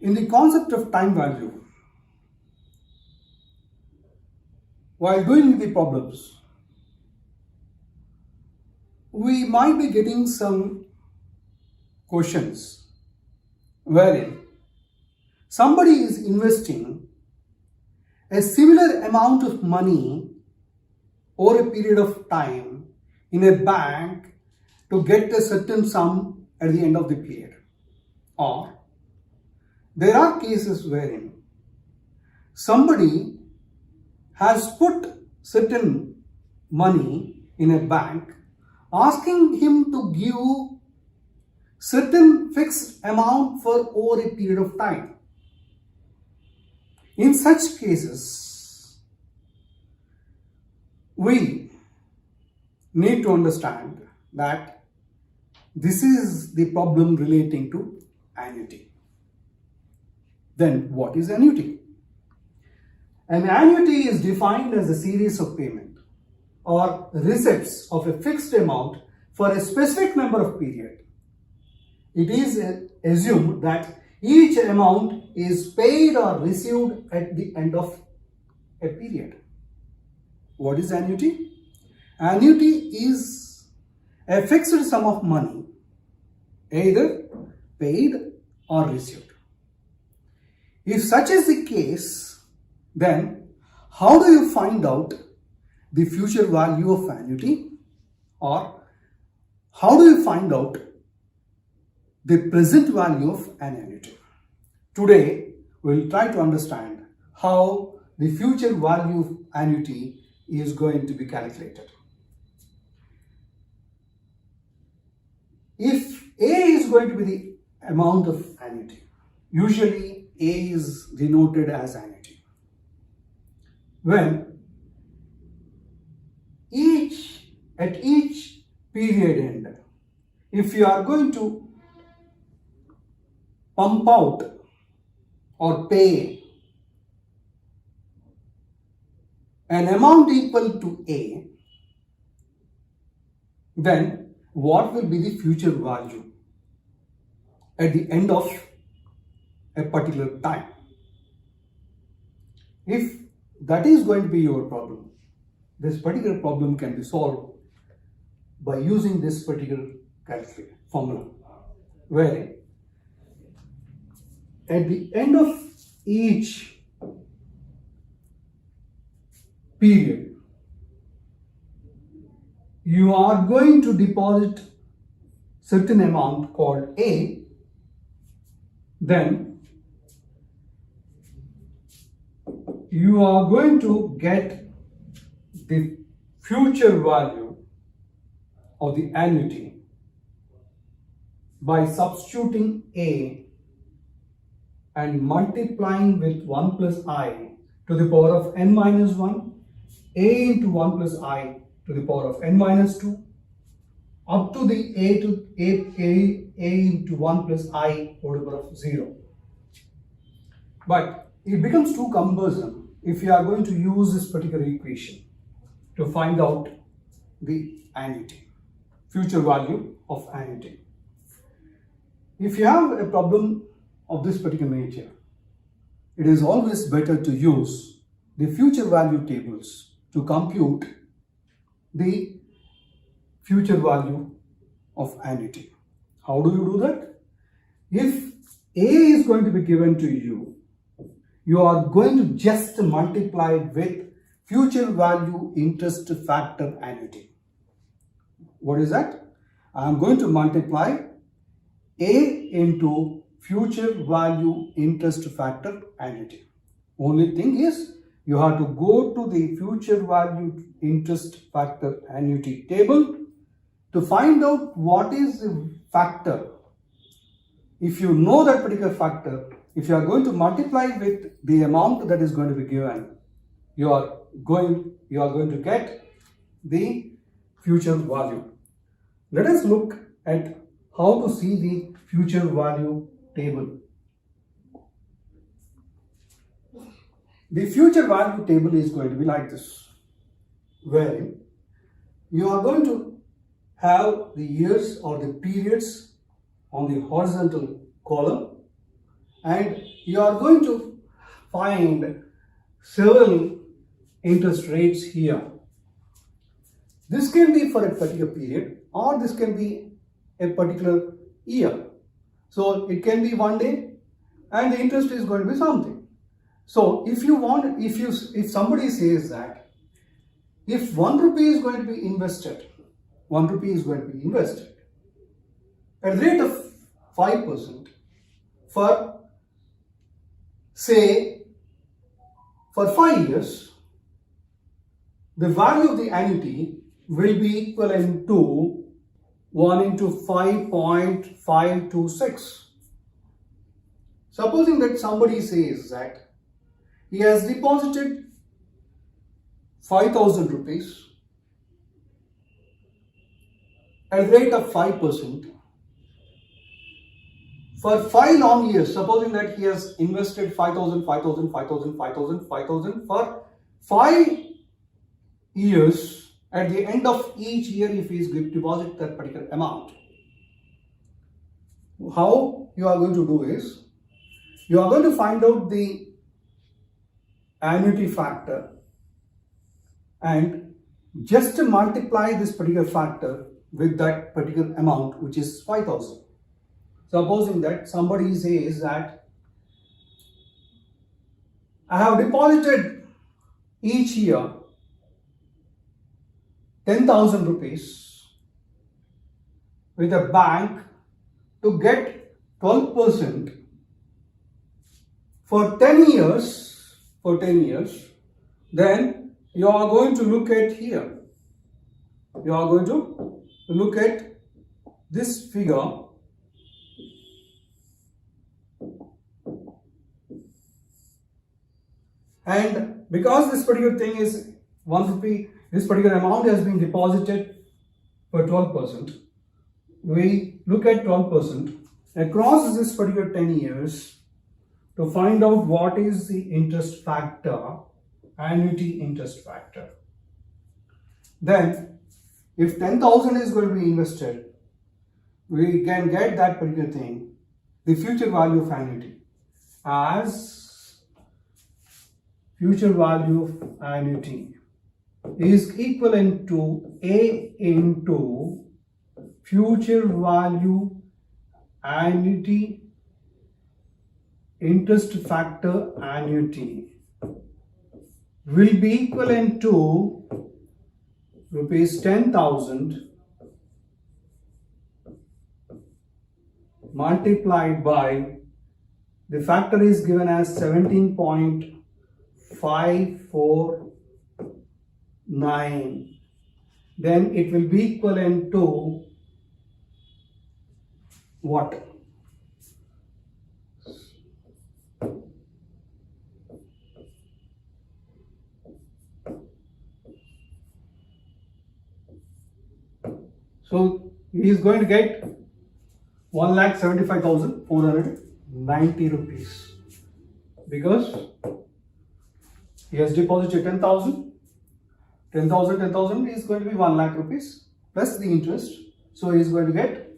In the concept of time value, while doing the problems, we might be getting some questions wherein somebody is investing a similar amount of money over a period of time in a bank to get a certain sum at the end of the period. Or there are cases wherein somebody has put certain money in a bank asking him to give certain fixed amount for over a period of time. In such cases, we need to understand that this is the problem relating to annuity. Then what is annuity? An annuity is defined as a series of payment or receipts of a fixed amount for a specific number of period. It is assumed that each amount is paid or received at the end of a period. What is annuity? Annuity is a fixed sum of money, either paid or received. If such is the case, then how do you find out the future value of annuity, or how do you find out the present value of an annuity? Today, we will try to understand how the future value of annuity is going to be calculated. If A is going to be the amount of annuity, usually A is denoted as annuity. When at each period end, if you are going to pump out or pay an amount equal to A, then what will be the future value at the end of a particular time? If that is going to be your problem, this particular problem can be solved by using this particular calculator formula, where at the end of each period, you are going to deposit certain amount called A, then you are going to get the future value of the annuity by substituting A and multiplying with 1 plus I to the power of n minus 1, A into 1 plus I to the power of n minus 2, up to the A into 1 plus I whole to the power of 0. But it becomes too cumbersome if you are going to use this particular equation to find out the annuity, future value of annuity. If you have a problem of this particular nature, it is always better to use the future value tables to compute the future value of annuity. How do you do that? If A is going to be given to you, you are going to just multiply it with future value interest factor annuity. What is that? I am going to multiply A into future value interest factor annuity. Only thing is, you have to go to the future value interest factor annuity table to find out what is the factor. If you know that particular factor, if you are going to multiply with the amount that is going to be given, you are going to get the future value. Let us look at how to see the future value table. The future value table is going to be like this, where you are going to have the years or the periods on the horizontal column, and you are going to find several interest rates here. This can be for a particular period or this can be a particular year. So it can be one day and the interest is going to be something. So if somebody says that if 1 rupee is going to be invested, 1 rupee is going to be invested at the rate of 5% for say for 5 years, the value of the annuity will be equivalent to 1 into 5.526. Supposing that somebody says that he has deposited 5,000 rupees at the rate of 5% for 5 long years, supposing that he has invested 5,000 for 5 years, at the end of each year if he is going to deposit that particular amount. How you are going to do is, you are going to find out the annuity factor and just multiply this particular factor with that particular amount, which is 5,000. Supposing that somebody says that I have deposited each year 10,000 rupees with a bank to get 12% for 10 years, then you are going to look at here. You are going to look at this figure. And because this particular thing is 1 rupee, this particular amount has been deposited for 12%. We look at 12% across this particular 10 years to find out what is the interest factor, annuity interest factor. Then, if 10,000 is going to be invested, we can get that particular thing, the future value of annuity, as future value of annuity is equivalent to A into future value annuity interest factor annuity will be equivalent to rupees 10,000 multiplied by, the factor is given as 17.549, then it will be equivalent to what? So he is going to get 1,75,490 rupees because he has deposited 10,000. 10,000 is going to be 1 lakh rupees plus the interest. So he is going to get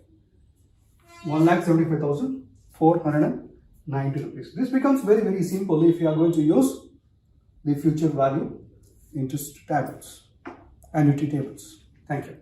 1,75,490 rupees. This becomes very, very simple if you are going to use the future value interest tables, annuity tables. Thank you.